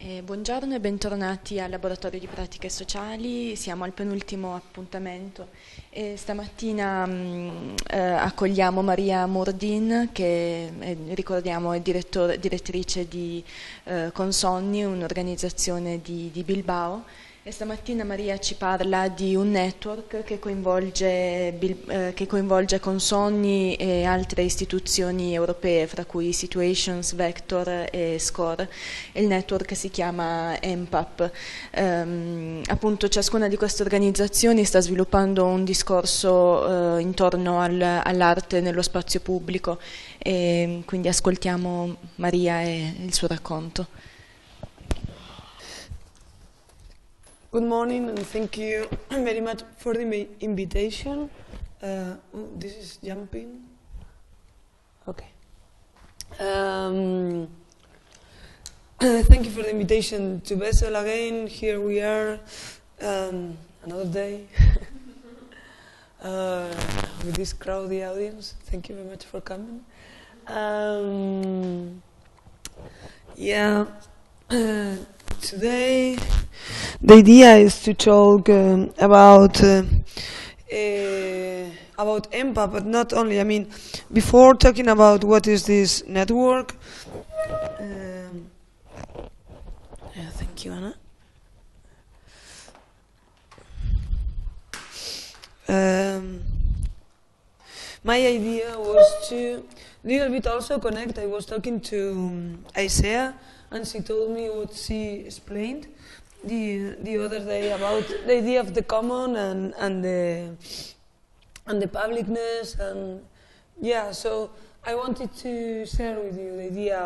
Buongiorno e bentornati al Laboratorio di Pratiche Sociali, siamo al penultimo appuntamento e stamattina accogliamo Maria Mur Dean che ricordiamo è direttrice di Consonni, un'organizzazione di Bilbao. E stamattina Maria ci parla di un network che coinvolge Consonni e altre istituzioni europee, fra cui Situations, Vector e Score. Il network si chiama MPAP. Appunto ciascuna di queste organizzazioni sta sviluppando un discorso intorno all'arte nello spazio pubblico e quindi ascoltiamo Maria e il suo racconto. Good morning and thank you very much for the invitation. This is jumping. Okay. Thank you for the invitation to Basso again. Here we are, another day, with this crowded audience. Thank you very much for coming. Today, the idea is to talk about EMPA, but not only. I mean, before talking about what is this network, thank you, Anna. My idea was to little bit also connect. I was talking to Isaiah, and she told me what she explained the other day about the idea of the common and the publicness, and so I wanted to share with you the idea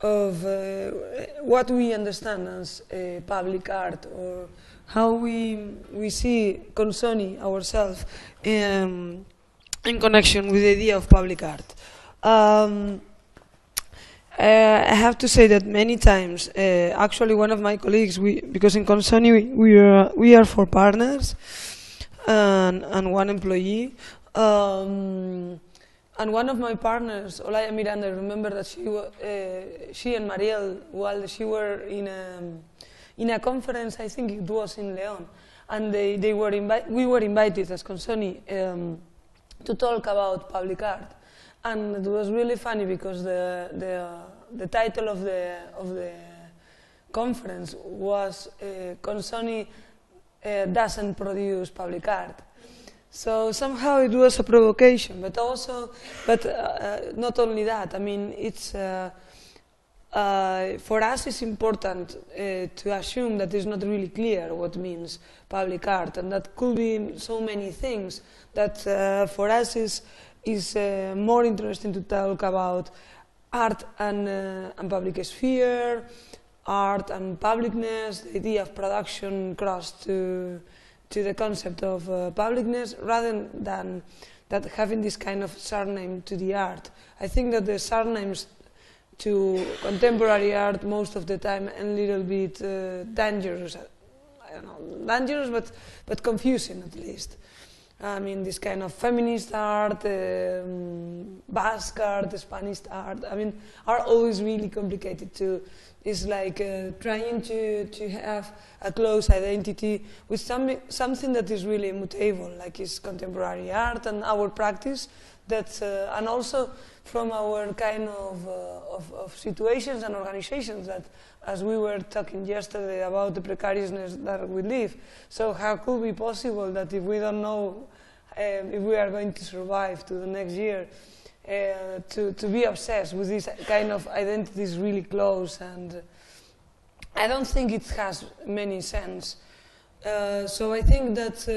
of what we understand as public art, or how we see Consonni ourselves in connection with the idea of public art. I have to say that many times, actually one of my colleagues, because in Consonni we are 4 partners and 1 employee, and one of my partners, Olaya Miranda, I remember that she and Mariel, while she were in a conference, I think it was in León, and we were invited as Consonni to talk about public art. And it was really funny because the title of the conference was Consonni doesn't produce public art. So somehow it was a provocation, but not only that. I mean, it's for us it's important to assume that it's not really clear what means public art, and that could be so many things that for us is more interesting to talk about art and public sphere, art and publicness, the idea of production crossed to the concept of publicness, rather than that having this kind of surname to the art. I think that the surnames to contemporary art most of the time a little bit dangerous. I don't know, dangerous, but confusing at least. I mean, this kind of feminist art, Basque art, Spanish art, I mean, are always really complicated too. It's like trying to have a close identity with something that is really immutable, like is contemporary art and our practice, and also from our kind of situations and organizations that, as we were talking yesterday about the precariousness that we live. So how could it be possible that if we don't know if we are going to survive to the next year, to be obsessed with this kind of identities really close? And I don't think it has many sense. So I think that,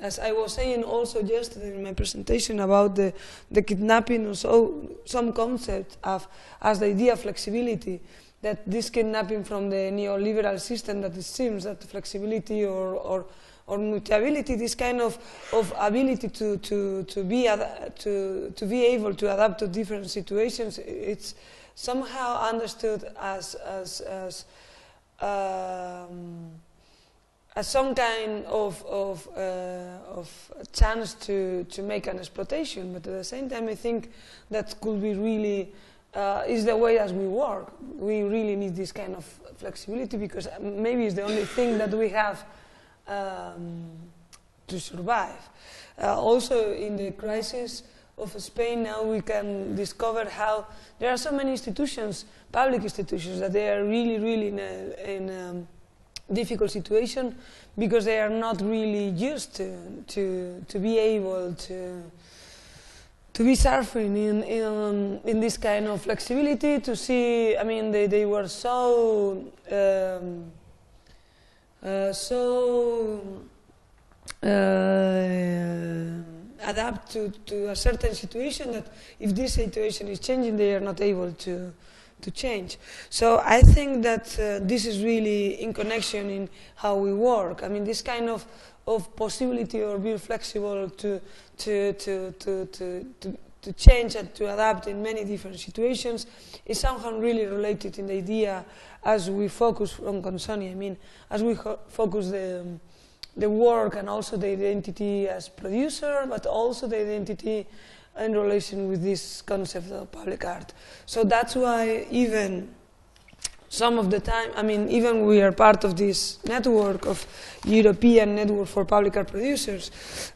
as I was saying also yesterday in my presentation about the kidnapping, or some concept as the idea of flexibility, that this kidnapping from the neoliberal system, that it seems that flexibility or mutability, this kind of ability to be able to adapt to different situations, it's somehow understood as some kind of chance to make an exploitation. But at the same time, I think that could be really is the way as we work. We really need this kind of flexibility because maybe it's the only thing that we have to survive. Also, in the crisis of Spain now, we can discover how there are so many institutions, public institutions, that they are really in a difficult situation because they are not really used to be able to be surfing in this kind of flexibility, to see, I mean, they were so adapt to a certain situation that if this situation is changing, they are not able to change. So I think that this is really in connection in how we work. I mean, this kind of possibility or being flexible to change and to adapt in many different situations is somehow really related in the idea as we focus on Consonni. I mean, as we focus the work and also the identity as producer, but also the identity in relation with this concept of public art. So that's why even some of the time, I mean, even we are part of this network of European Network for Public Art Producers.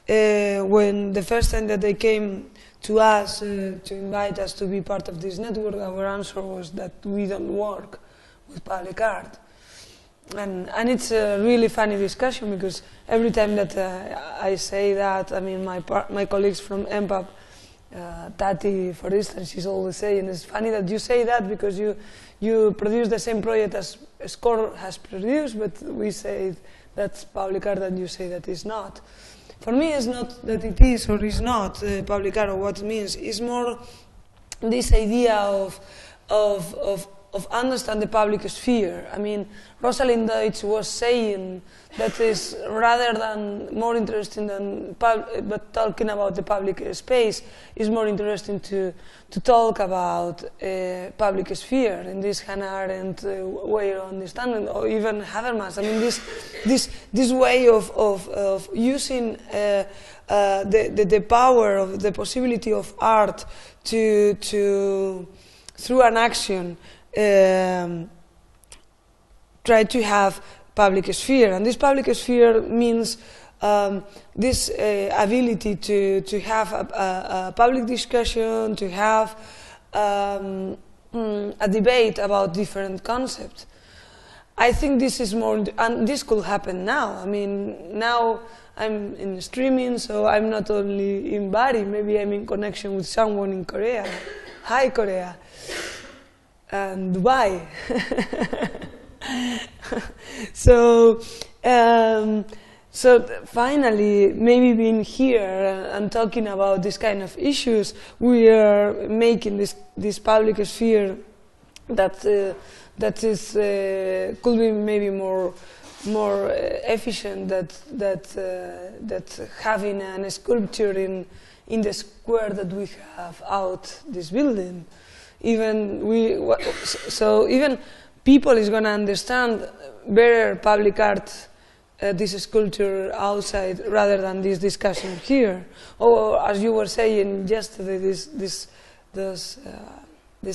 When the first time that they came to us to invite us to be part of this network, our answer was that we don't work with public art. And it's a really funny discussion because every time that I say that, I mean, my colleagues from MPAP, Tati, for instance, she's always saying, it's funny that you say that because you produce the same project as SCORE has produced, but we say that's public art and you say that it's not. For me, it's not that it is or is not public art or what it means. It's more this idea of understand the public sphere. I mean, Rosalind Deutsch was saying that is rather than more interesting than but talking about the public space is more interesting to talk about public sphere in this Hannah Arendt way of understanding, or even Habermas. I mean, this way of using the power of the possibility of art to through an action. Try to have public sphere, and this public sphere means this ability to have a public discussion, to have a debate about different concepts. I think this is more, and this could happen now. I mean, now I'm in streaming, so I'm not only in Bari, maybe I'm in connection with someone in Korea. Hi, Korea. And Dubai. So finally, maybe being here and talking about this kind of issues, we are making this public sphere that is could be maybe more efficient that having a sculpture in the square that we have out this building. Even people is going to understand better public art, this sculpture outside, rather than this discussion here. Or as you were saying yesterday, this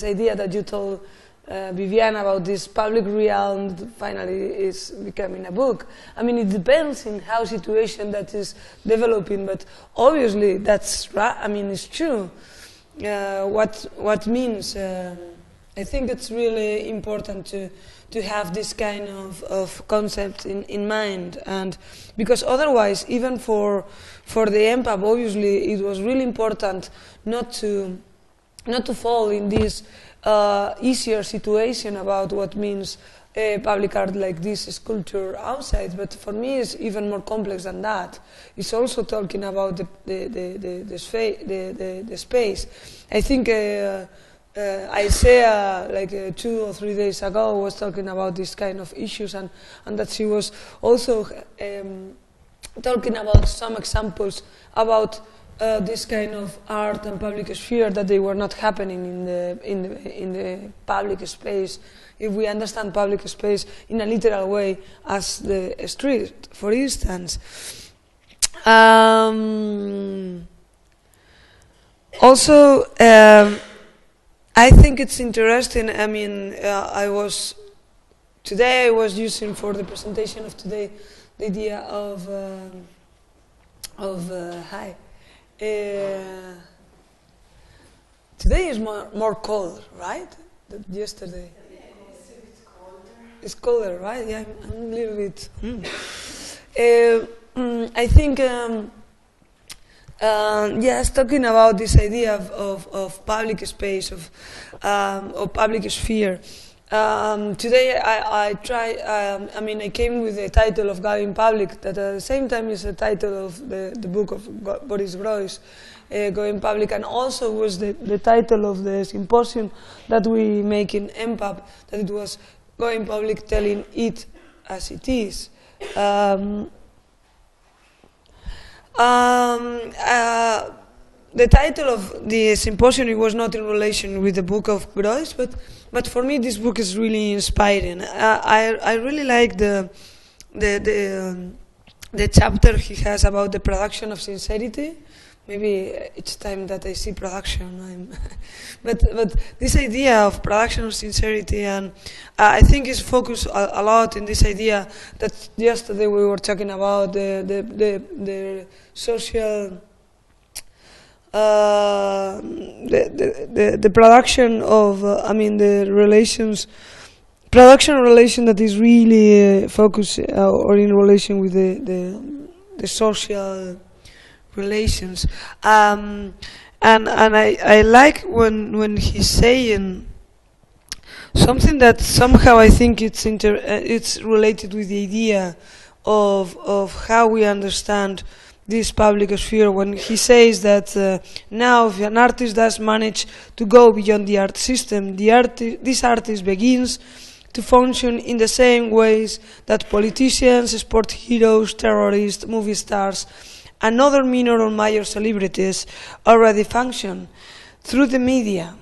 idea that you told Viviane about this public realm finally is becoming a book. I mean, it depends on how situation that is developing, but obviously that's right. I mean, it's true. What means? I think it's really important to have this kind of concept in mind, and because otherwise, even for the MPAP, obviously, it was really important not to fall in this easier situation about what means public art like this sculpture outside. But for me, it's even more complex than that. It's also talking about the space. I think Isaiah, like 2 or 3 days ago, was talking about this kind of issues, and that she was also talking about some examples about this kind of art and public sphere that they were not happening in the public space. If we understand public space in a literal way as the street, for instance. Also, I think it's interesting. I mean, today I was using for the presentation of today the idea of hi. Today is more cold, right? Than yesterday. It's colder, right? Yeah, I'm a little bit. I think, yes, talking about this idea of public space, of public sphere. Today I came with the title of Going Public, that at the same time is the title of the book of Boris Groys, Going Public, and also was the title of the symposium that we make in MPAP, that it was Going Public, Telling It As It Is. The title of the symposium was not in relation with the book of Groys, but for me this book is really inspiring. I really like the chapter he has about the production of sincerity. Maybe each time that I see production, but this idea of production of sincerity, and I think is focused a lot in this idea that yesterday we were talking about the social, the production of the production relation that is really focused or in relation with the social relations, and I like when he's saying something that somehow I think it's related with the idea of how we understand this public sphere, when he says that now if an artist does manage to go beyond the art system, this artist begins to function in the same ways that politicians, sport heroes, terrorists, movie stars, and other minor or major celebrities already function through the media.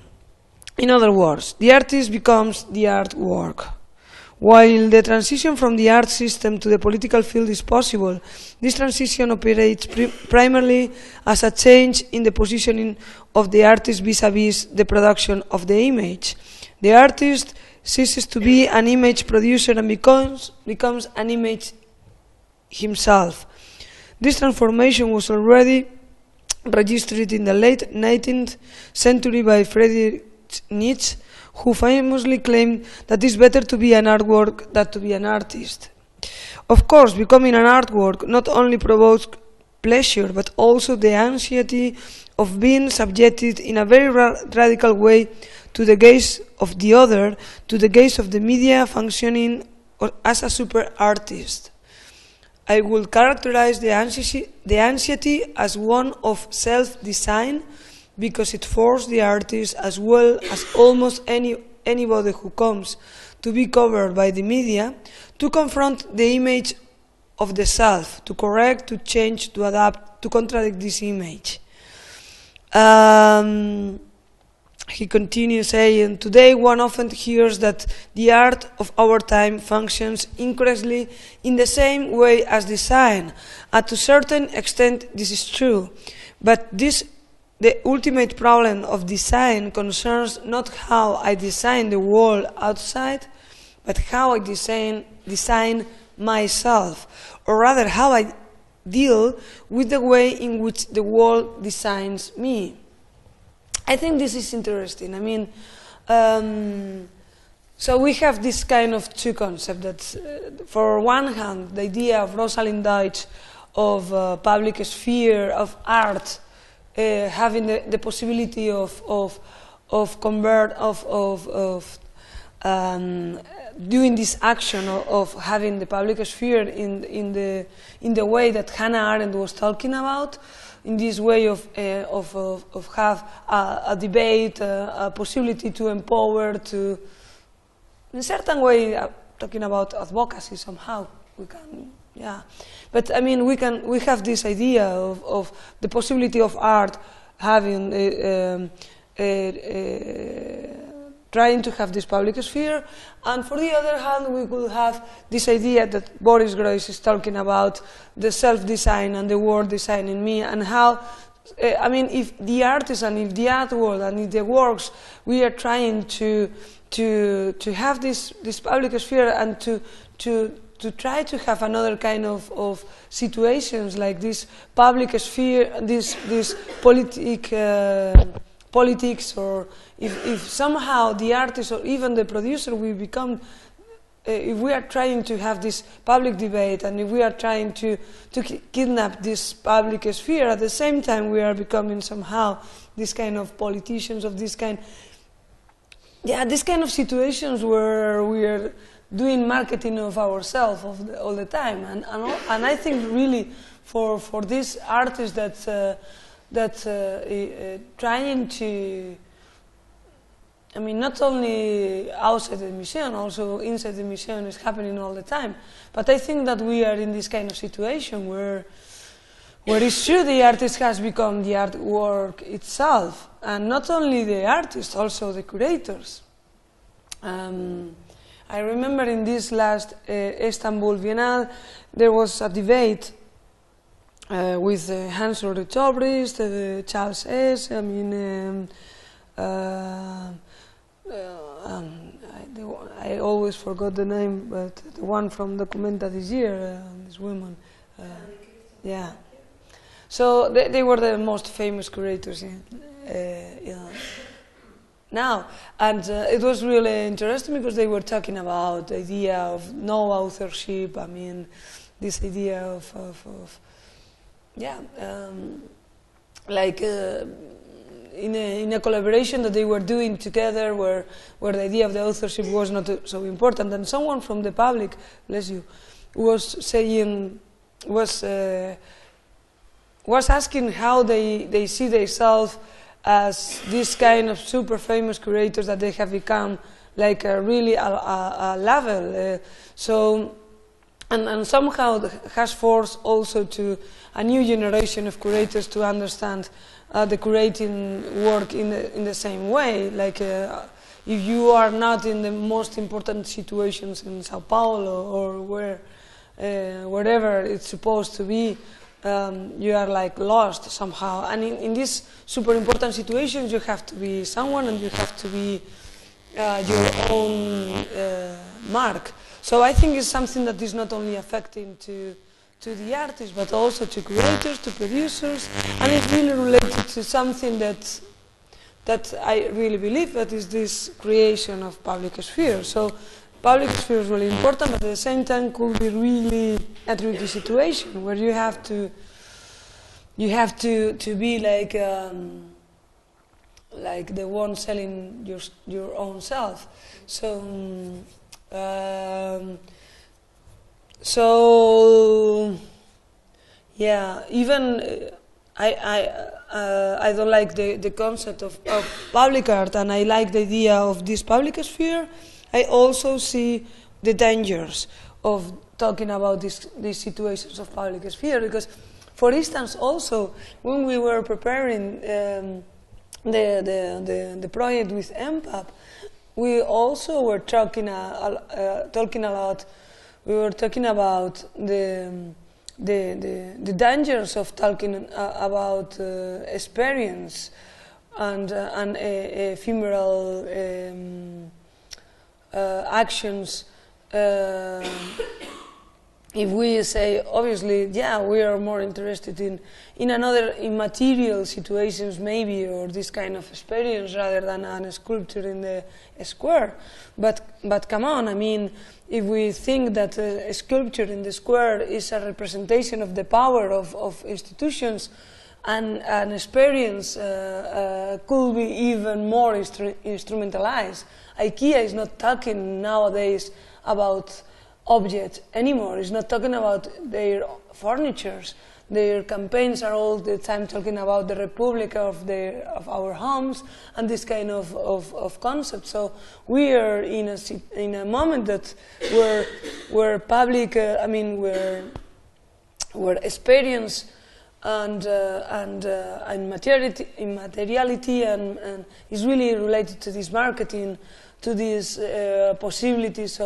In other words, the artist becomes the artwork. While the transition from the art system to the political field is possible, this transition operates primarily as a change in the positioning of the artist vis-à-vis the production of the image. The artist ceases to be an image producer and becomes an image himself. This transformation was already registered in the late 19th century by Friedrich Nietzsche, who famously claimed that it's better to be an artwork than to be an artist. Of course, becoming an artwork not only provokes pleasure, but also the anxiety of being subjected in a very radical way to the gaze of the other, to the gaze of the media functioning as a super artist. I would characterize the anxiety as one of self-design, because it forces the artist, as well as almost anybody who comes to be covered by the media, to confront the image of the self, to correct, to change, to adapt, to contradict this image. He continues saying, today one often hears that the art of our time functions incorrectly in the same way as design. And to a certain extent this is true, but the ultimate problem of design concerns not how I design the world outside, but how I design myself, or rather how I deal with the way in which the world designs me. I think this is interesting. So we have this kind of two concepts. That, for one hand, the idea of Rosalind Deutsch of public sphere, of art, having the possibility of doing this action of having the public sphere in the way that Hannah Arendt was talking about, in this way of have a debate, a possibility to empower, to, in a certain way, talking about advocacy somehow, we can, yeah. But we have this idea of the possibility of art having trying to have this public sphere, and for the other hand, we could have this idea that Boris Groys is talking about, the self-design and the world design in me, and how I mean, if the artists and if the artwork and if the works, we are trying to have this public sphere and to try to have another kind of situations like this public sphere, this politics, or if somehow the artist or even the producer will become, if we are trying to have this public debate and if we are trying to kidnap this public sphere, at the same time we are becoming somehow this kind of politicians of this kind. Yeah, this kind of situations where we are doing marketing of ourselves all the time, and I think really for these artists trying to, I mean, not only outside the museum, also inside the museum is happening all the time. But I think that we are in this kind of situation where it's true the artist has become the artwork itself, and not only the artist, also the curators. I remember in this last Istanbul Biennale, there was a debate with Hans Ulrich Obrist, Charles S. I mean, I always forgot the name, but the one from Documenta this year, this woman. Yeah. So they were the most famous curators now, and it was really interesting because they were talking about the idea of no authorship. I mean, this idea of like in a collaboration that they were doing together, where the idea of the authorship was not so important. And someone from the public, bless you, was saying, was asking how they see themselves as this kind of super famous curators that they have become, like really a level. And somehow has forced also to a new generation of curators to understand the curating work in the same way. Like if you are not in the most important situations in Sao Paulo or wherever it's supposed to be, you are like lost somehow. And in these super important situations, you have to be someone, and you have to be your own mark. So I think it's something that is not only affecting to the artists, but also to curators, to producers, and it's really related to something that I really believe, that is this creation of public sphere. So public sphere is really important, but at the same time could be really a tricky situation where you have to be like the one selling your own self. So yeah, even I don't like the concept of public art, and I like the idea of this public sphere. I also see the dangers of talking about these situations of public sphere, because, for instance, also when we were preparing the project with MPAP, we also were talking a lot. We were talking about the dangers of talking about experience and ephemeral actions. If we say, obviously, yeah, we are more interested in another immaterial situations maybe, or this kind of experience rather than a sculpture in the square. But come on, I mean, if we think that a sculpture in the square is a representation of the power of institutions, and an experience could be even more instrumentalized. IKEA is not talking nowadays about objects anymore. It's not talking about their furnitures. Their campaigns are all the time talking about the republic of our homes and this kind of concept. So we are in a moment that where public, where experience and materiality and is really related to this marketing, to these possibilities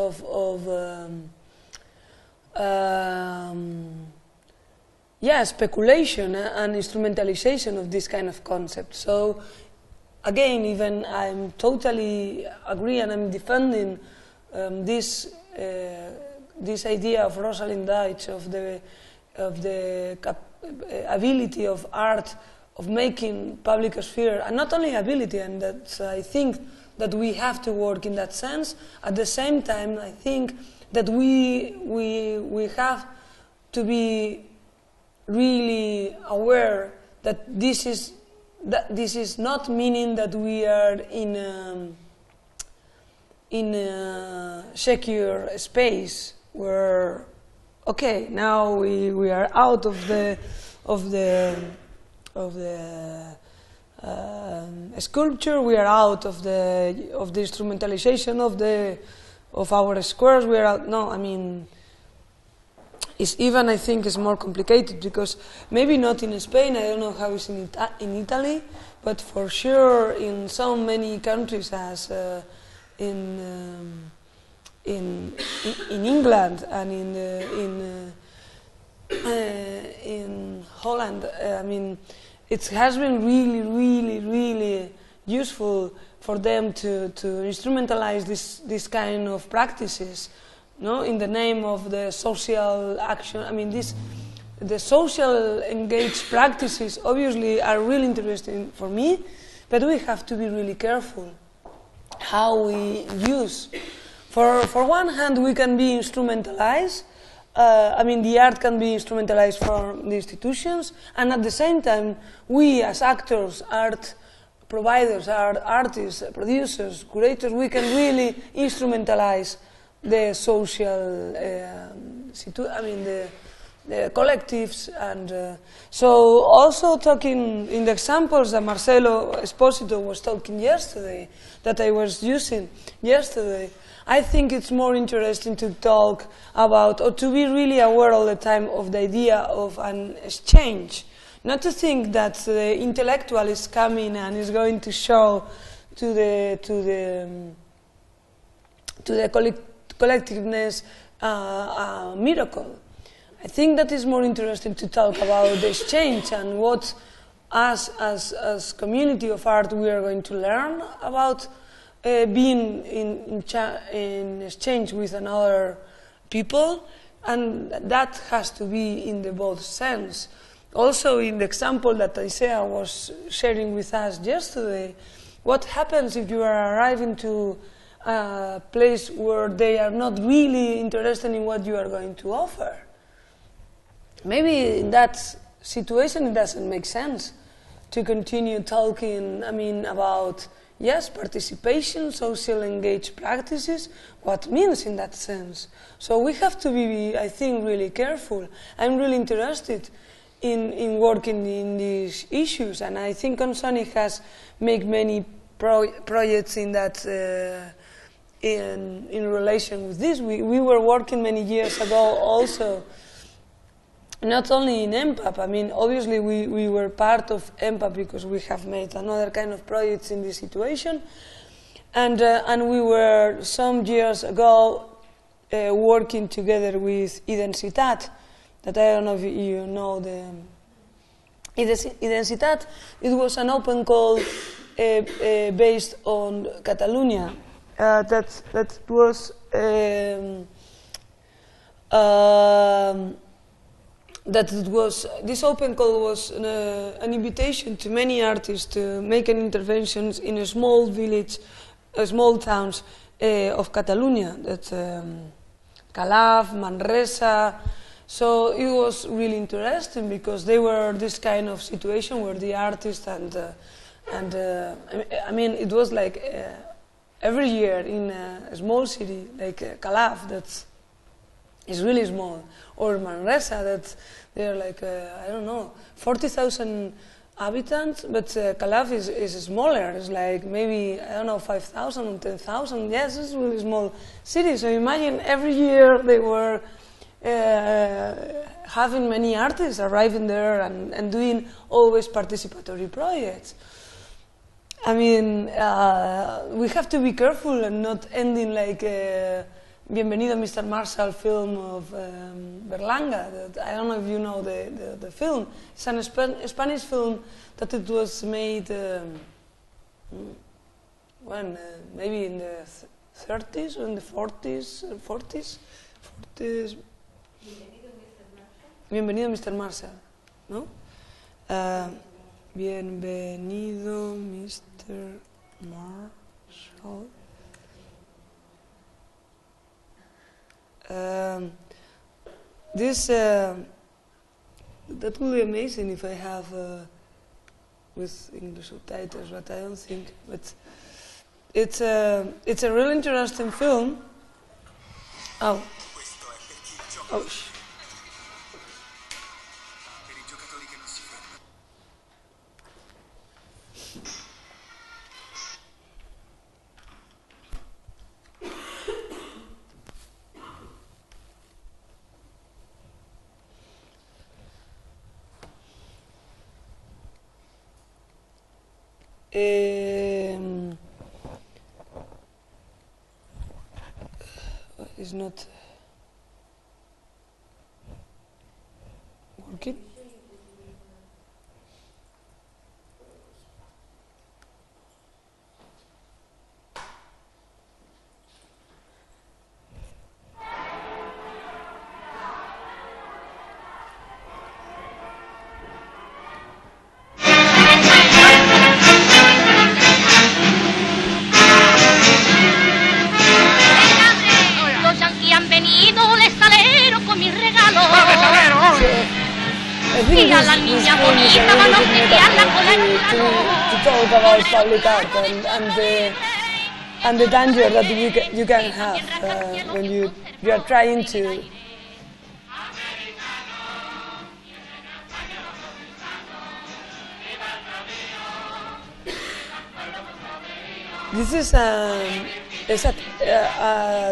yeah, speculation and instrumentalization of this kind of concept. So again, even I'm totally agree and I'm defending this idea of Rosalind Deitch of the ability of art of making public sphere, and not only ability, and that I think that we have to work in that sense. At the same time, I think that we have to be really aware that this is not meaning that we are in a secure space where, okay, now we are out of the sculpture, we are out of the instrumentalization of our squares. We are out. No, I mean, it's even, I think, is more complicated, because maybe not in Spain. I don't know how it's in Italy, but for sure in so many countries as in England and in Holland. I mean, it has been really useful for them to instrumentalize this kind of practices, no, in the name of the social action. I mean, the social engaged practices obviously are really interesting for me, but we have to be really careful how we use. For one hand, we can be instrumentalized. I mean, the art can be instrumentalized for the institutions, and at the same time, we as actors, art providers, artists, producers, curators, we can really instrumentalize the social, the collectives, and so also talking in the examples that Marcelo Esposito was talking yesterday, that I was using yesterday, I think it's more interesting to talk about, or to be really aware all the time of the idea of an exchange. Not to think that the intellectual is coming and is going to show to the collectiveness a miracle. I think that is more interesting to talk about the exchange and what us as community of art we are going to learn about being in exchange with another people, and that has to be in the both sense. Also, in the example that Isaiah was sharing with us yesterday, what happens if you are arriving to a place where they are not really interested in what you are going to offer? Maybe in that situation it doesn't make sense to continue talking, I mean, about, yes, participation, social engaged practices, what means in that sense. So we have to be, I think, really careful. I'm really interested in working in these issues, and I think Consonni has made many projects in that in relation with this. We were working many years ago also, not only in EMPAP. I mean, obviously we were part of EMPAP because we have made another kind of projects in this situation, and we were some years ago working together with Identitat, that I don't know if you know the Identitat. It was an open call based on Catalonia. That was this open call was an invitation to many artists to make an interventions in a small village, small towns of Catalonia, that Calaf, Manresa. So it was really interesting because they were this kind of situation where the artists and I mean, it was like every year in a small city like Calaf, that is really small, or Manresa, that they're like I don't know, 40,000 inhabitants, but Calaf is smaller. It's like maybe, I don't know, 5,000 or 10,000. Yes, it's a really small city. So imagine every year they were having many artists arriving there and doing always participatory projects. I mean, we have to be careful and not ending like Bienvenido Mr. Marshall film of Berlanga. I don't know if you know the film. It's a Spanish film that it was made when maybe in the 30s or in the 40s. Bienvenido Mr. Marshall, no? Bienvenido Mr. Marshall. That would be amazing if I have with English subtitles, but I don't think. But it's a really interesting film. Oh. Oh. It's not working. Y a la niña bonita van a obsequiarla con el to talk about public art and the danger that you can have when you are trying to. This is a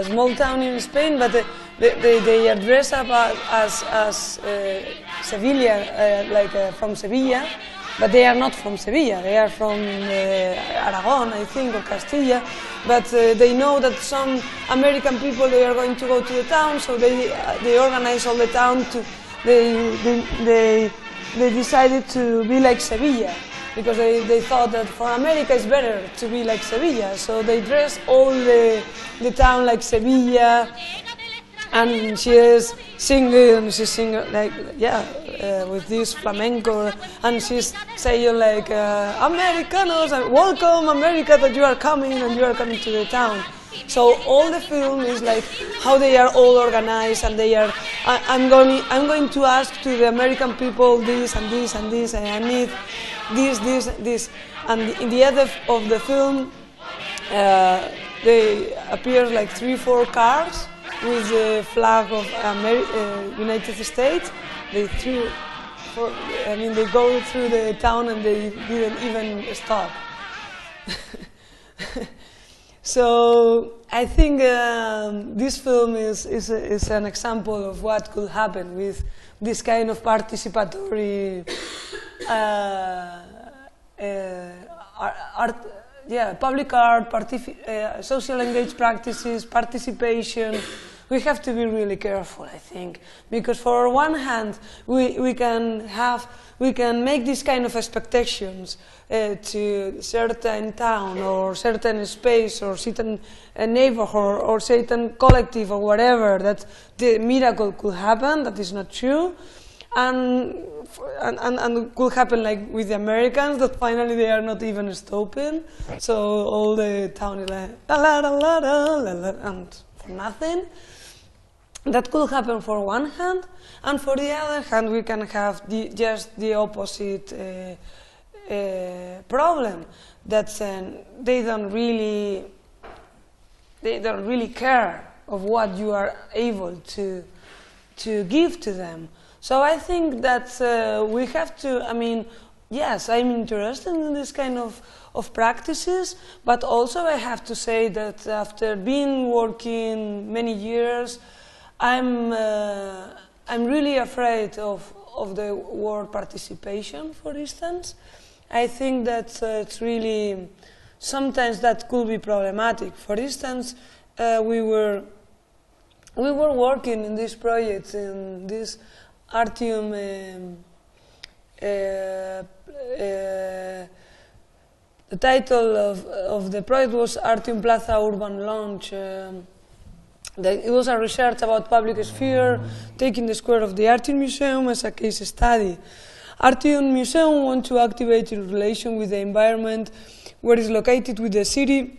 small town in Spain, but they are dressed up as Sevilla, from Sevilla, but they are not from Sevilla. They are from Aragon, I think, or Castilla. But they know that some American people they are going to go to the town, so they organize all the town to. They decided to be like Sevilla, because they thought that for America it's better to be like Sevilla. So they dress all the town like Sevilla. And she's singing like, with this flamenco, and she's saying like, Americanos, welcome America, that you are coming and you are coming to the town. So all the film is like how they are all organized, and they are. I'm going to ask to the American people this and this and this, and I need this. And in the end of the film, they appear like 3-4 cars with the flag of United States. They go through the town and they didn't even stop. So I think this film is an example of what could happen with this kind of participatory public art, social engaged practices, participation. We have to be really careful, I think, because for one hand we can make these kind of expectations to certain town or certain space or certain neighborhood or certain collective or whatever, that the miracle could happen. That is not true. And could happen like with the Americans, that finally they are not even stopping. So all the town is like la la la la la la, and for nothing. That could happen for one hand, and for the other hand, we can have just the opposite problem. That they don't really care of what you are able to give to them. So I think that we have to, yes, I'm interested in this kind of practices, but also I have to say that after being working many years, I'm really afraid of the word participation, for instance. I think that it's really, sometimes that could be problematic. For instance, we were we were working in this project, in this Artium. The title of the project was Artium Plaza Urban Launch. It was a research about public sphere, taking the square of the Artium Museum as a case study. Artium Museum wants to activate in relation with the environment where it's located with the city,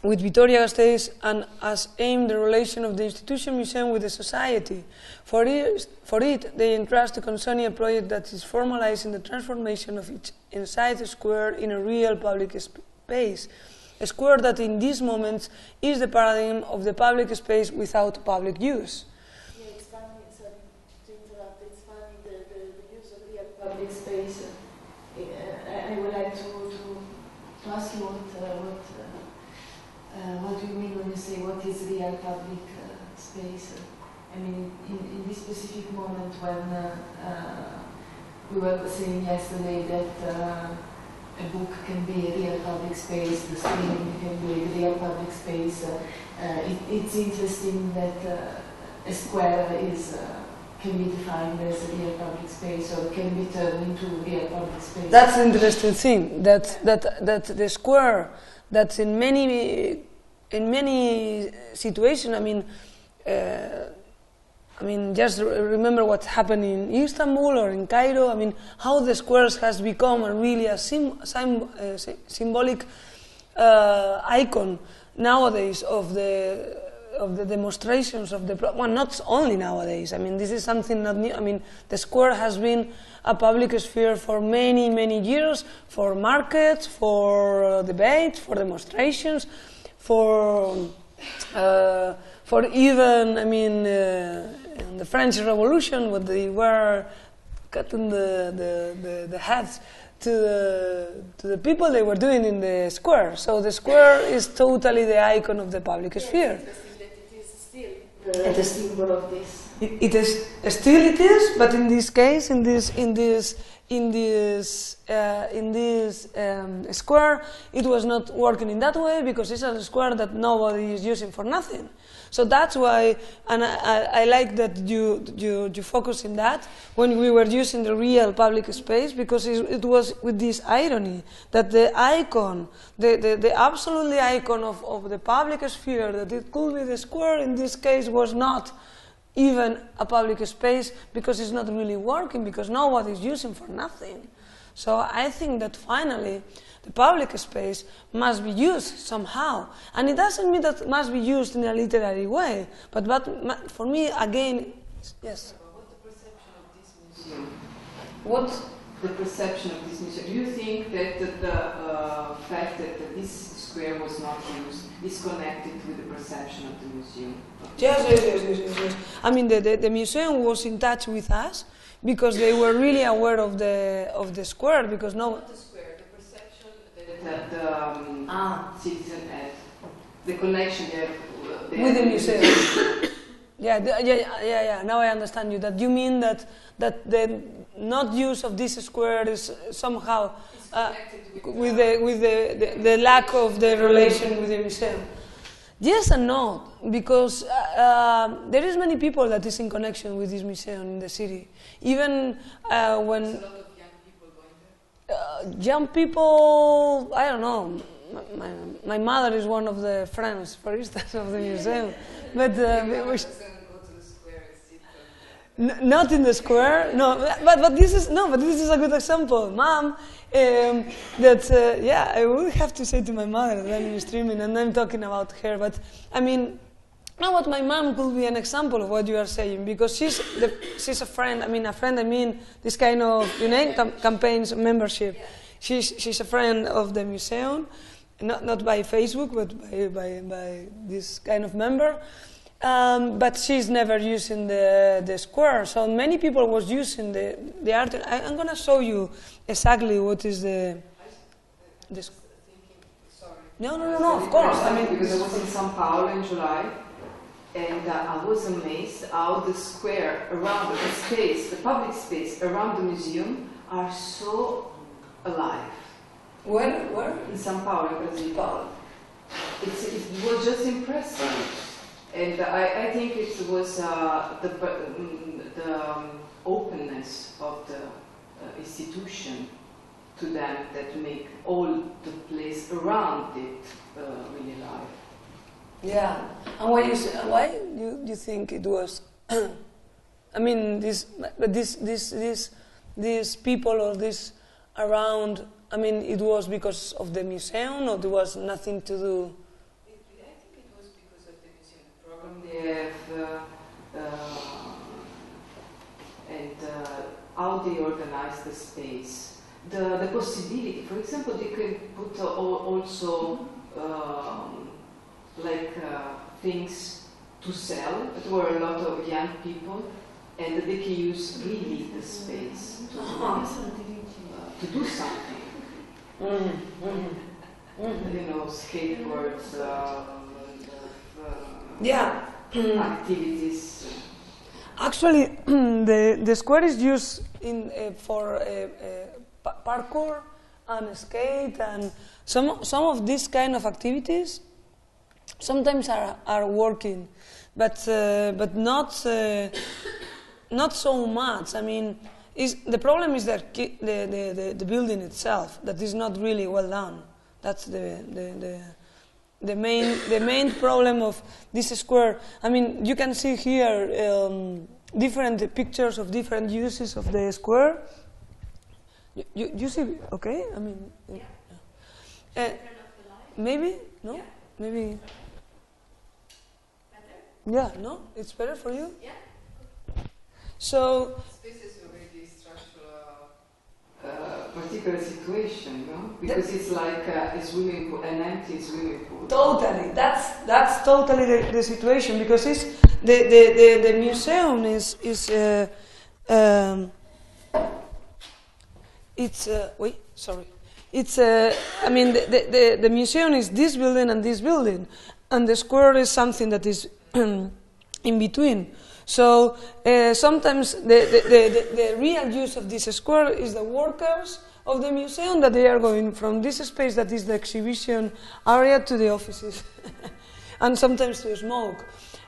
with Vitoria-Gasteiz, and as aim the relation of the institution museum with the society. For it, they entrust to Consonni a project that is formalizing the transformation of each inside the square in a real public space. A square that in these moments is the paradigm of the public space without public use. Yeah, it's funny, sorry to interrupt, it's funny the use of real public space. I would like to ask you what do you mean when you say what is real public space? I mean, in this specific moment when we were saying yesterday that a book can be a real public space, the screen can be a real public space, it's interesting that a square can be defined as a real public space or can be turned into a real public space. That's the interesting thing, that the square, that's in many situations. I mean, just remember what happened in Istanbul or in Cairo. I mean, how the squares has become a really symbolic icon nowadays of the demonstrations of the. Well, not only nowadays. I mean, this is something not new. I mean, the square has been a public sphere for many years, for markets, for debates, for demonstrations, for even, I mean, in the French Revolution, when they were cutting the heads to the people, they were doing in the square. So the square is totally the icon of the public sphere. It is still the symbol of this. It is but in this case, in this square, it was not working in that way because it's a square that nobody is using for nothing. So that's why, and I like that you focus in that when we were using the real public space, because it was with this irony that the icon, the absolutely icon of the public sphere, that it could be the square, in this case was not even a public space because it's not really working, because nobody is using for nothing. So I think that finally the public space must be used somehow. And it doesn't mean that it must be used in a literary way, but for me, again, yes. What's the perception of this museum? What's the perception of this museum? Do you think that the fact that this square was not used is connected with the perception of the museum? Yes. I mean, the museum was in touch with us because they were really aware of the square, because Not the square, the perception that the citizen had, the connection they have with the museum. Yeah. Now I understand you. That you mean that the not use of this square is somehow with the lack of the relation with the museum. Yes and no, because there is many people that is in connection with this museum in the city. Even when a lot of young people going there. Young people, I don't know. My mother is one of the friends, for instance, of the museum. But not in the square. No, but this is a good example, Mom. I would have to say to my mother that I'm streaming and I'm talking about her. But I mean, now what my mom could be an example of what you are saying, because she's a friend. I mean, this kind of campaigns membership. She's a friend of the museum, not by Facebook, but by this kind of member. But she's never using the square. So many people was using the art. I'm going to show you exactly what is the. No, of course. I mean, because I was in São Paulo in July, and I was amazed how the square around the space, the public space around the museum, are so alive. Where? In São Paulo, Brazil. It was just impressive. And I think it was the openness of the institution to them that make all the place around it really live. Yeah, and why you think it was? I mean, these people or this around. I mean, it was because of the museum, or there was nothing to do. I think it was because of the museum program they have and how they organize the space. The possibility, for example, they can put also things to sell. There were a lot of young people, and they can use really the space to do something. You know, skateboards, activities. Actually, the square is used for parkour and skate, and some of these kind of activities sometimes are working, but not so much. I mean, the problem is that the building itself that is not really well done. That's the main problem of this square. I mean, you can see here different pictures of different uses of the square. You see, okay? I mean, maybe no, maybe. Yeah, no, it's better for you. Yeah. So. This is already structural, particular situation, no? Because it's like a swimming pool, an empty swimming pool. Totally, that's totally the situation, because it's the museum is wait, sorry. It's I mean the museum is this building and this building, and the square is something that is in between. So sometimes the real use of this square is the workers of the museum, that they are going from this space that is the exhibition area to the offices, and sometimes to smoke.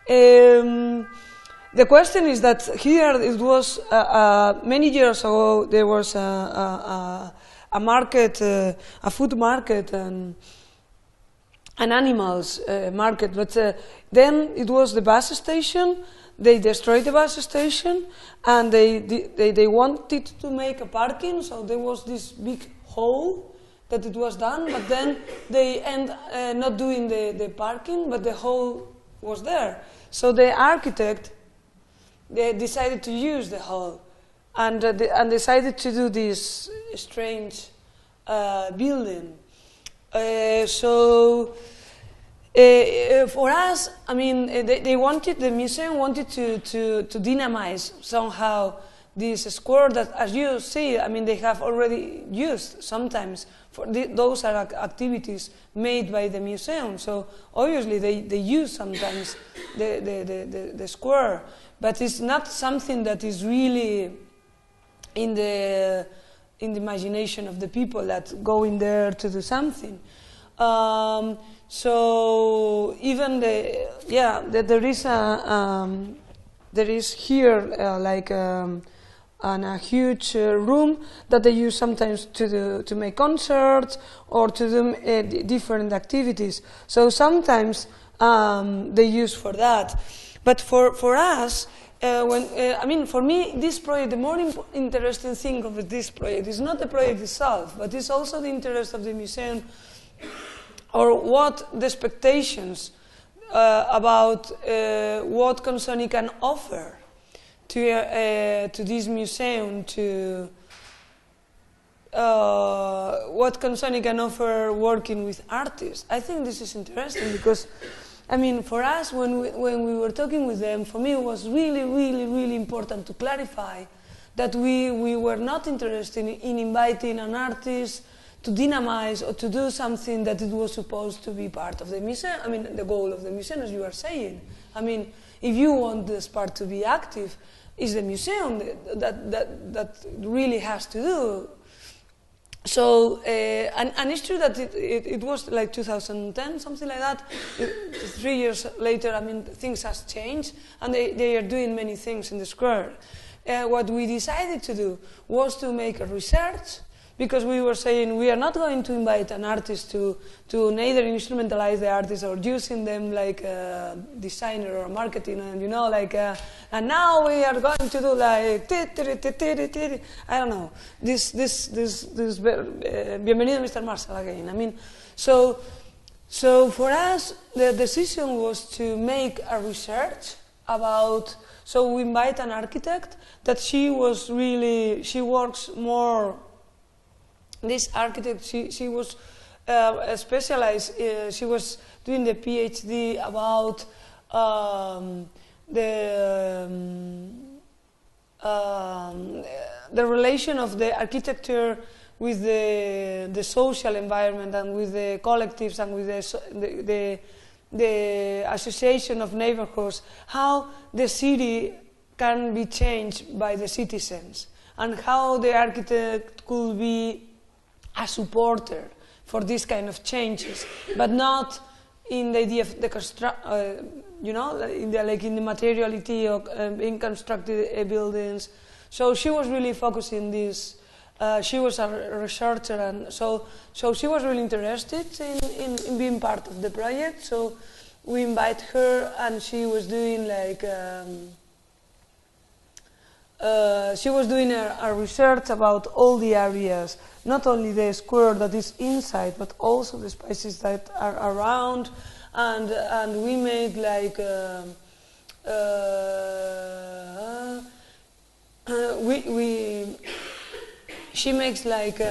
The question is that here it was many years ago there was a market, a food market and an animals market, but then it was the bus station. They destroyed the bus station, and they wanted to make a parking, so there was this big hole that it was done, but then they end not doing the parking, but the hole was there. So the architect, they decided to use the hole, and decided to do this strange building. For us, I mean, the museum wanted to dynamize somehow this square that, as you see, I mean, they have already used sometimes. Those are activities made by the museum, so obviously they use sometimes the square, but it's not something that is really in the imagination of the people that go in there to do something. So even there is here like a huge room that they use sometimes to make concerts or to do different activities. So sometimes they use for that. But for us, I mean, for me, this project, the more interesting thing of this project is not the project itself, but it's also the interest of the museum, or what the expectations about what Consonni can offer to this museum, to what Consonni can offer working with artists. I think this is interesting because, I mean, for us, when we were talking with them, for me it was really, really, really important to clarify that we were not interested in inviting an artist to dynamize or to do something that it was supposed to be part of the museum. I mean, the goal of the museum, as you are saying. I mean, if you want this part to be active, it's the museum that really has to do. So, and it's true that it was like 2010, something like that. 3 years later, I mean, things has changed, and they are doing many things in the square. What we decided to do was to make a research, because we were saying we are not going to invite an artist to neither instrumentalize the artist or using them like a designer or marketing, and you know, like, and now we are going to do like, I don't know, this bienvenido Mr. Marshall again. I mean, so for us, the decision was to make a research about, so we invite an architect that she works more. This architect, she was specialized, she was doing the PhD about the relation of the architecture with the social environment and with the collectives and with the association of neighborhoods, how the city can be changed by the citizens, and how the architect could be a supporter for this kind of changes, but not in the idea of the you know, in the materiality of being constructed buildings. So she was really focusing this. She was a researcher, and so she was really interested in being part of the project. So we invite her, and she was doing like. She was doing a research about all the areas, not only the square that is inside, but also the spaces that are around, and we made like she makes like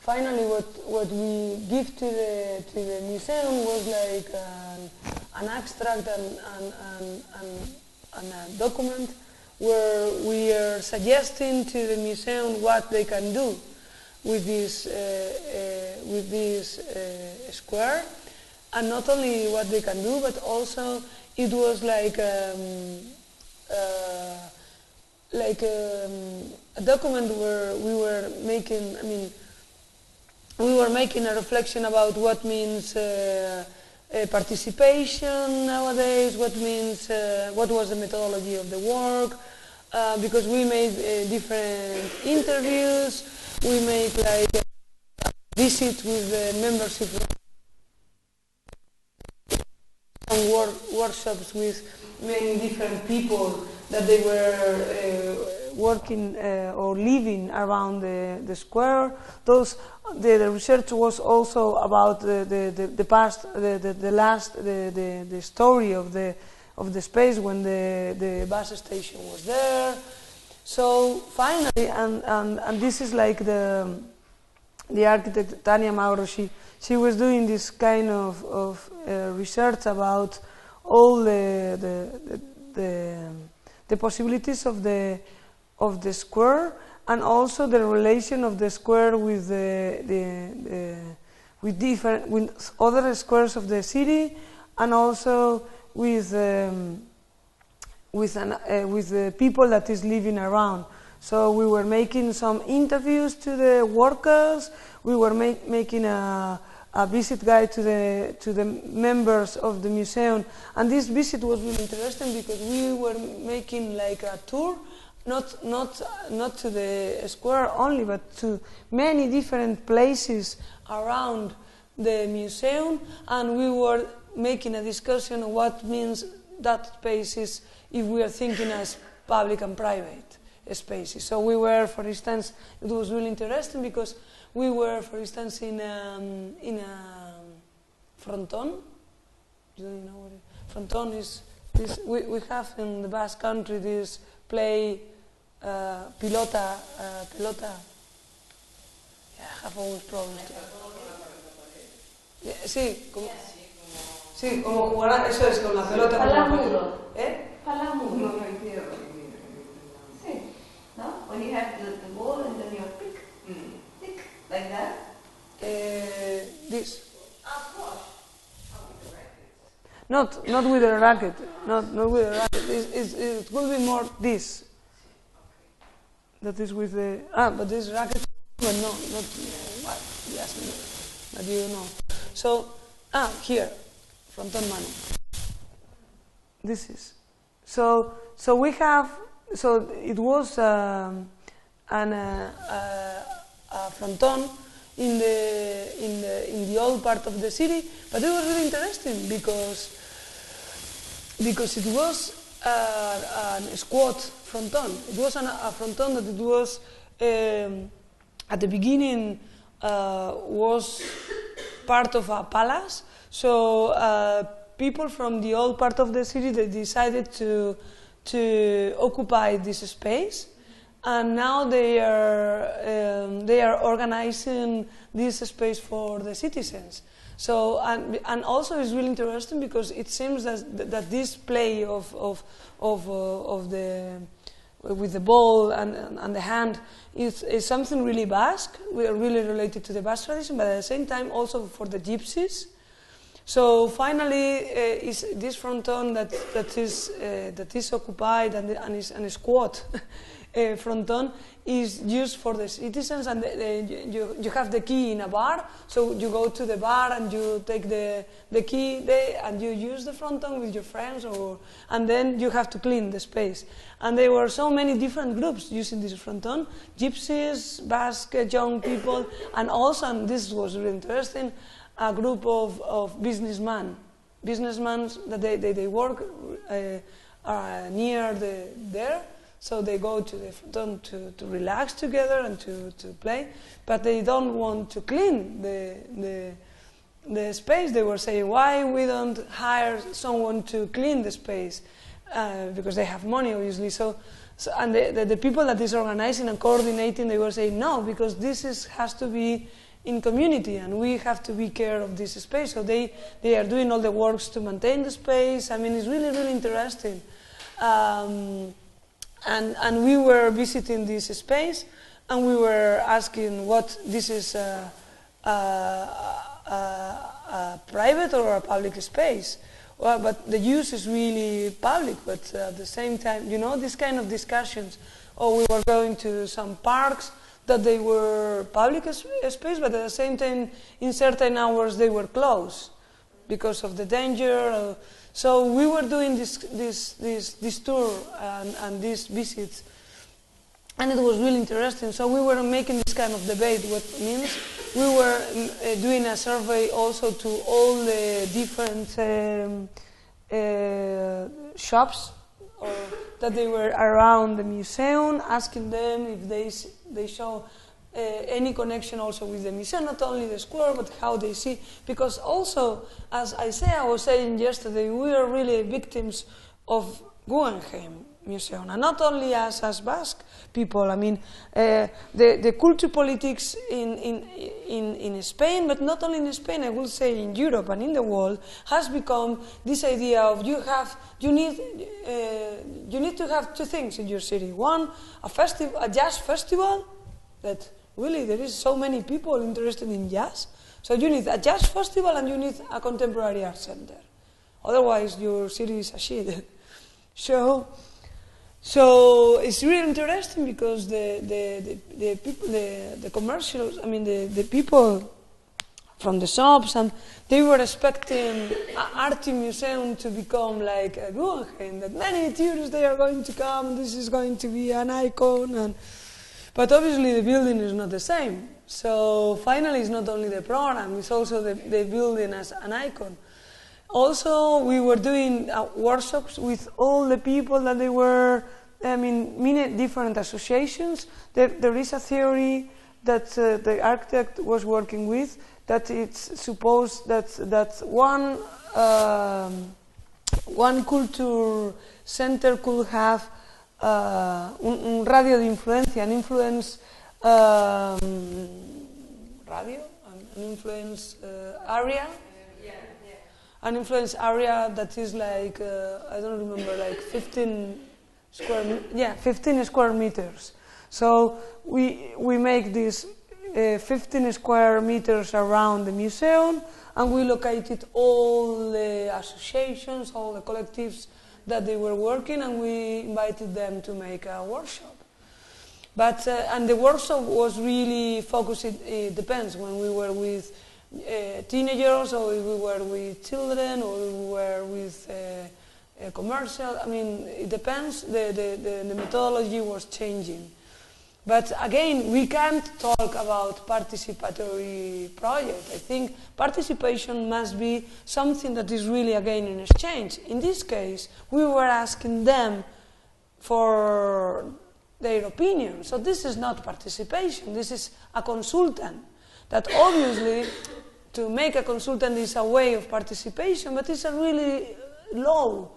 finally what we give to the museum was like an abstract and a document where we are suggesting to the museum what they can do with this square, and not only what they can do, but also it was like a document where we were making. I mean, we were making a reflection about what means participation nowadays, what means, what was the methodology of the work, because we made different interviews, we made like a visit with the membership and workshops with many different people that they were working or living around the square. The research was also about the past, the story of the space when the bus station was there. So finally, and this is like the architect Tania Mauro. She was doing this kind of research about all the possibilities of the square, and also the relation of the square with with other squares of the city, and also with the people that is living around. So we were making some interviews to the workers. We were making a visit guide to the members of the museum, and this visit was really interesting because we were making like a tour. Not to the square only, but to many different places around the museum, and we were making a discussion of what means that spaces if we are thinking as public and private spaces. So we were, for instance, it was really interesting because we were, for instance, in a fronton. Do you know what fronton is? This we have in the Basque Country this play. Pilota. Yeah, I have always problems. Sí, como jugar, eso es con la pelota. Palamuro. ¿Eh? Palamuro. Sí. No? When you have the ball and then you pick, like that. This. Squash. Not with a racket. Not with a racket. It will be more this. That is with the but this racket but no, not what? Yes, but you know. So, here, fronton mano. This is. So we have. So it was a fronton in the old part of the city, but it was really interesting because it was a squat fronton. It was a fronton that it was at the beginning was part of a palace. So people from the old part of the city, they decided to occupy this space, and now they are organizing this space for the citizens. So and also it's really interesting because it seems that this play of the with the ball and the hand is something really Basque. We are really related to the Basque tradition, but at the same time also for the gypsies. So finally, is this fronton that is occupied and is squat fronton is used for the citizens, and you have the key in a bar. So you go to the bar and you take the key there, and you use the fronton with your friends, and then you have to clean the space. And there were so many different groups using this fronton: gypsies, Basque young people, and also, and this was really interesting, a group of businessmen that they work near there. So they go to the fronton to relax together and to play, but they don't want to clean the space. They were saying, why we don't hire someone to clean the space? Because they have money, obviously. So and the people that is organizing and coordinating, they were saying, no, because this has to be in community, and we have to be care of this space. So they are doing all the works to maintain the space. I mean, it's really, really interesting. And we were visiting this space, and we were asking what this is a private or a public space. Well, but the use is really public, but at the same time, you know, this kind of discussions. Or we were going to some parks that they were public space, but at the same time, in certain hours, they were closed because of the danger. So we were doing this tour and these visits, and it was really interesting. So we were making this kind of debate, what means we were doing a survey also to all the different shops that they were around the museum, asking them if they show any connection also with the museum, not only the square, but how they see. Because also, as I was saying yesterday, we are really victims of Guggenheim Museum, and not only as Basque people. I mean, the culture politics in Spain, but not only in Spain, I would say in Europe and in the world, has become this idea of you need to have two things in your city. One, a jazz festival, that really there is so many people interested in jazz. So you need a jazz festival and you need a contemporary art center. Otherwise, your city is a shit. So it's really interesting because the people, the commercials, I mean the people from the shops, and they were expecting art museum to become like a Guggenheim, that many tourists they are going to come, and this is going to be an icon, but obviously the building is not the same. So finally, it's not only the program; it's also the building as an icon. Also, we were doing workshops with all the people that they were, I mean, many different associations. There is a theory that the architect was working with, that it's supposed that one culture center could have un radio de influencia, an influence area. An influence area that is like, I don't remember, like 15 square meters. So we make these 15 square meters around the museum, and we located all the associations, all the collectives that they were working, and we invited them to make a workshop. But and the workshop was really focused. It depends when we were with teenagers, or if we were with children, or if we were with commercial. I mean, it depends. The methodology was changing. But again, we can't talk about participatory project. I think participation must be something that is really, again, an exchange. In this case, we were asking them for their opinion. So this is not participation. This is a consultant. That obviously, to make a consultant is a way of participation, but it's a really low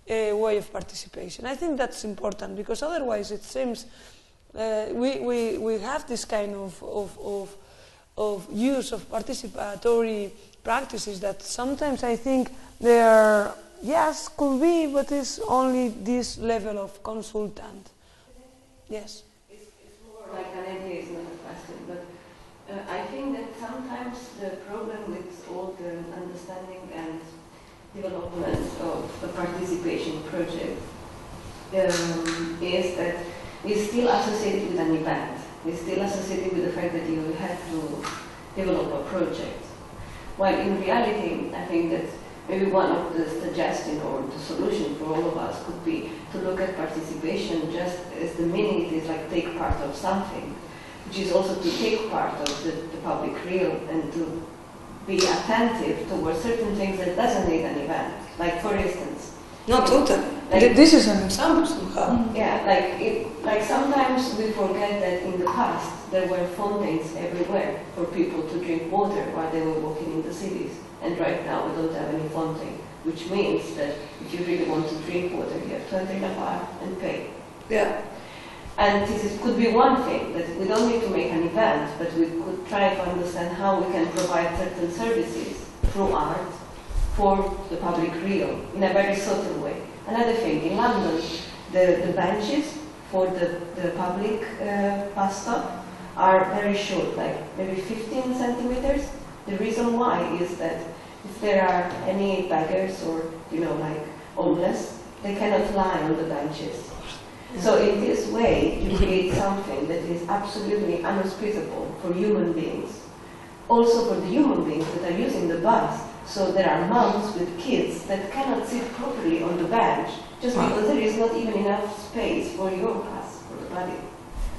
way of participation. I think that's important, because otherwise it seems we have this kind of use of participatory practices that sometimes I think they are, yes, could be, but it's only this level of consultant. Yes? It's more like an idea, it's not a question, but I think that sometimes the problem with all the understanding and development of a participation project is that it's still associated with an event. It's still associated with the fact that you have to develop a project. While in reality, I think that maybe one of the suggestions or the solution for all of us could be to look at participation just as the meaning it is, like take part of something, which is also to take part of the public real and to be attentive towards certain things that doesn't need an event. Like, for instance, not totally. Like, this is an example somehow. Yeah, like sometimes we forget that in the past there were fountains everywhere for people to drink water while they were walking in the cities. And right now we don't have any fountain, which means that if you really want to drink water, you have to enter in a bar and pay. Yeah. And could be one thing, that we don't need to make an event, but we could try to understand how we can provide certain services through art for the public real in a very subtle way. Another thing, in London, the benches for the public bus stop are very short, like maybe 15 centimeters. The reason why is that if there are any beggars or, like homeless, they cannot lie on the benches. So in this way, you create something that is absolutely unhospitable for human beings. Also for the human beings that are using the bus. So there are moms with kids that cannot sit properly on the bench just because there is not even enough space for your bus, for the body.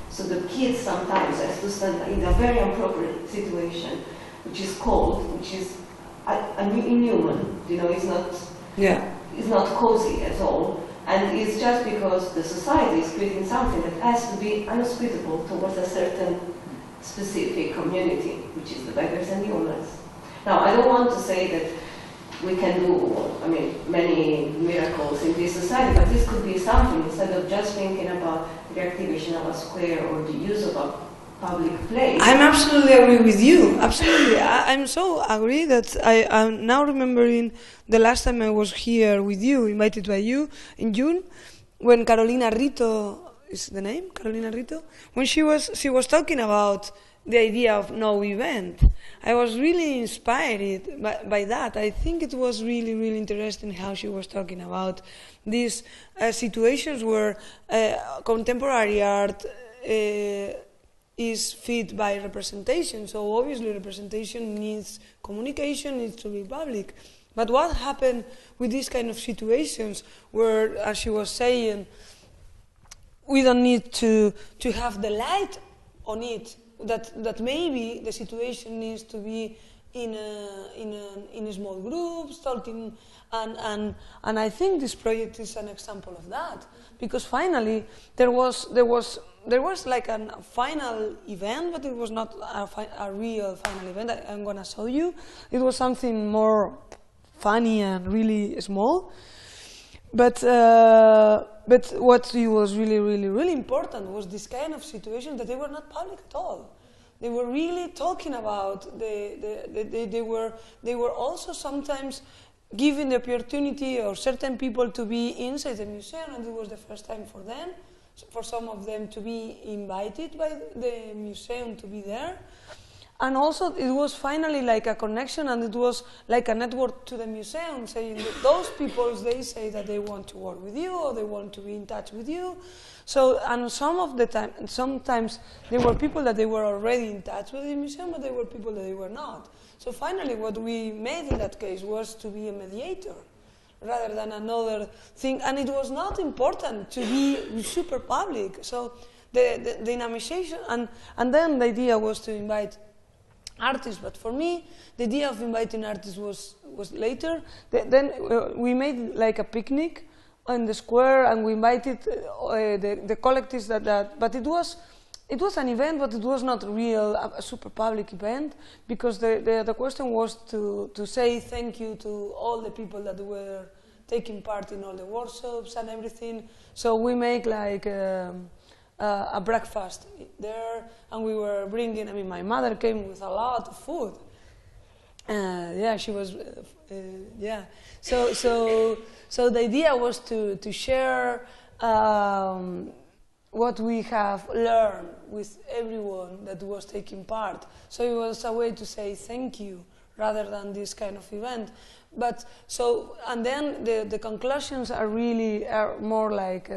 So the kids sometimes have to stand in a very improper situation, which is cold, which is inhuman. It's not cozy at all. And it's just because the society is creating something that has to be unhospitable towards a certain specific community, which is the beggars and the homeless. Now, I don't want to say that we can do, many miracles in this society, but this could be something, instead of just thinking about the activation of a square or the use of a public place. I'm absolutely agree with you. Absolutely. I'm so agree that I'm now remembering the last time I was here with you, invited by you, in June, when Carolina Rito, is the name? Carolina Rito? When she was talking about the idea of no event. I was really inspired by that. I think it was really, really interesting how she was talking about these situations where contemporary art is fed by representation. So obviously representation needs communication, needs to be public. But what happened with these kind of situations where, as she was saying, we don't need to have the light on it, that maybe the situation needs to be in small groups, talking, and I think this project is an example of that, because finally there was like a final event, but it was not a real final event. I'm gonna show you. It was something more funny and really small, but what was really, really, really important was this kind of situation that they were not public at all. They were really talking about they were also sometimes giving the opportunity of certain people to be inside the museum, and it was the first time for them, for some of them to be invited by the museum to be there. And also it was finally like a connection, and it was like a network to the museum, saying that those people, they say that they want to work with you or they want to be in touch with you. So, and some of the time, sometimes there were people that they were already in touch with the museum, but there were people that they were not. So finally what we made in that case was to be a mediator rather than another thing. And it was not important to be super public. So the dynamization, and then the idea was to invite artists, but for me, the idea of inviting artists was later. Then we made like a picnic in the square, and we invited the collectives but it was an event, but it was not a super public event, because the question was to say thank you to all the people that were taking part in all the workshops and everything. So we make like a breakfast there, and we were bringing, I mean, my mother came with a lot of food. Yeah, she was, yeah. So the idea was to share what we have learned with everyone that was taking part. So it was a way to say thank you rather than this kind of event. But so, and then the conclusions are more like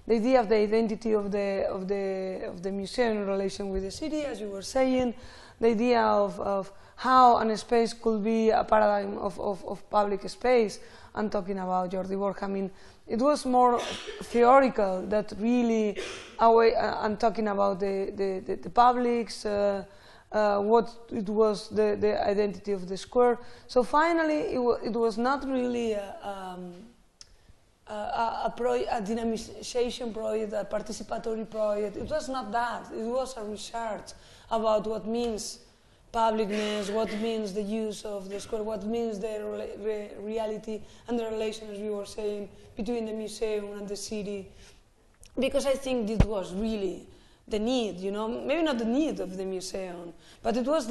the idea of the identity of the museum in relation with the city, as you were saying, the idea of how a space could be a paradigm of public space. I'm talking about Jordi Borja. I mean, it was more theoretical that really, I'm talking about the publics, what it was, the identity of the square. So finally, it was not really a dynamization project, a participatory project. It was not that. It was a research about what means publicness, what means the use of the square, what means the reality and the relation, as we were saying, between the museum and the city. Because I think this was really the need, you know, maybe not the need of the museum, but it was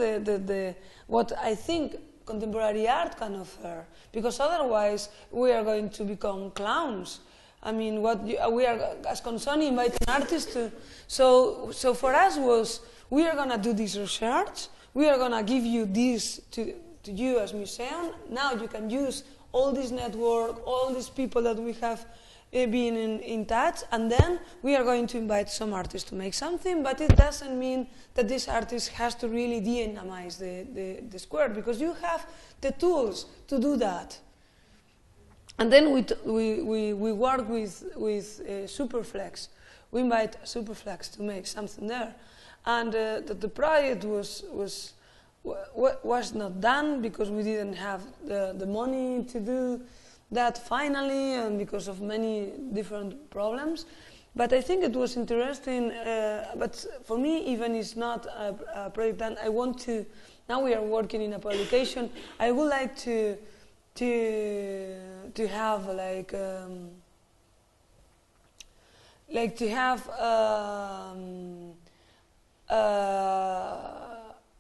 what I think contemporary art can offer, because otherwise we are going to become clowns. I mean, we are, as Consonni, inviting artists to, so for us was, we are going to do this research, we are going to give you this to you as museum, now you can use all this network, all these people that we have been in touch, and then we are going to invite some artists to make something, but it doesn't mean that this artist has to really de-enamize the square, because you have the tools to do that. And then we work with Superflex. We invite Superflex to make something there, and the project was not done because we didn't have the money to do that finally, and because of many different problems. But I think it was interesting, but for me even it's not a project done. I want to, now we are working in a publication, I would like to have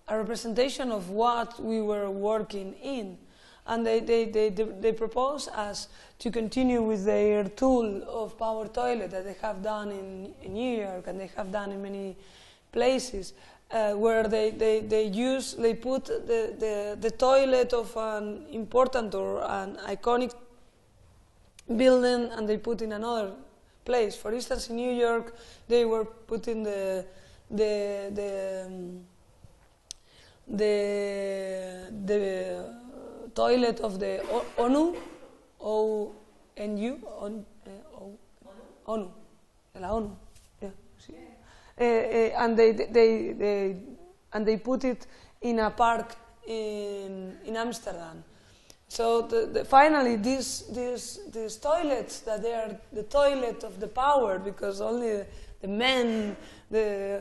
a representation of what we were working in. And they propose us to continue with their tool of power toilet that they have done in New York, and they have done in many places, where they put the toilet of an important or an iconic building, and they put in another place. For instance, in New York, they were putting the toilet of the ONU, ONU, ONU, la ONU, yeah. And they put it in a park in Amsterdam. So finally, these toilets that they are the toilet of the power, because only the men,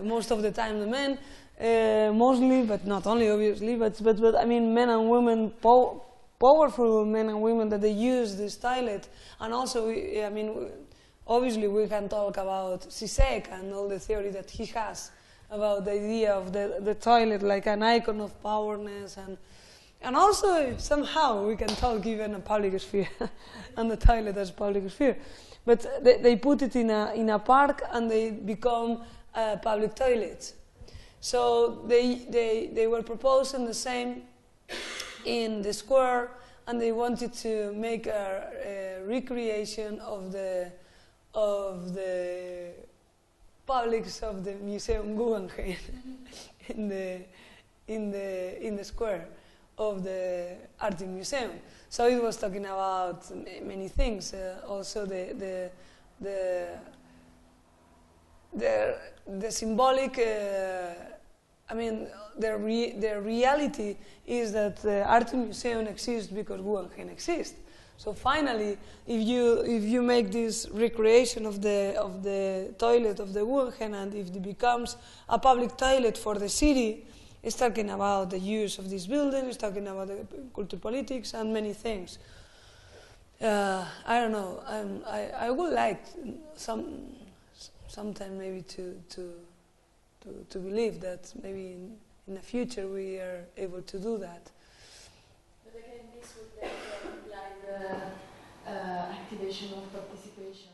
most of the time the men. Mostly, but not only, obviously, but I mean, men and women, powerful men and women, that they use this toilet. And also, I mean, obviously we can talk about Zizek and all the theory that he has about the idea of the toilet like an icon of powerness, and also somehow we can talk even a public sphere and the toilet as public sphere. But they put it in a park, and they become public toilets. So they were proposing the same in the square, and they wanted to make a recreation of the publics of the Museum Guggenheim in the square of the Art Museum. So it was talking about many things. Also the symbolic. I mean, the reality is that the Art Museum exists because Guggenheim exists. So finally, if you make this recreation of the toilet of the Guggenheim, and if it becomes a public toilet for the city, it's talking about the use of this building, it's talking about the culture politics and many things. I don't know. I would like sometime maybe to believe that maybe in the future we are able to do that. But again, this would then imply the activation of participation.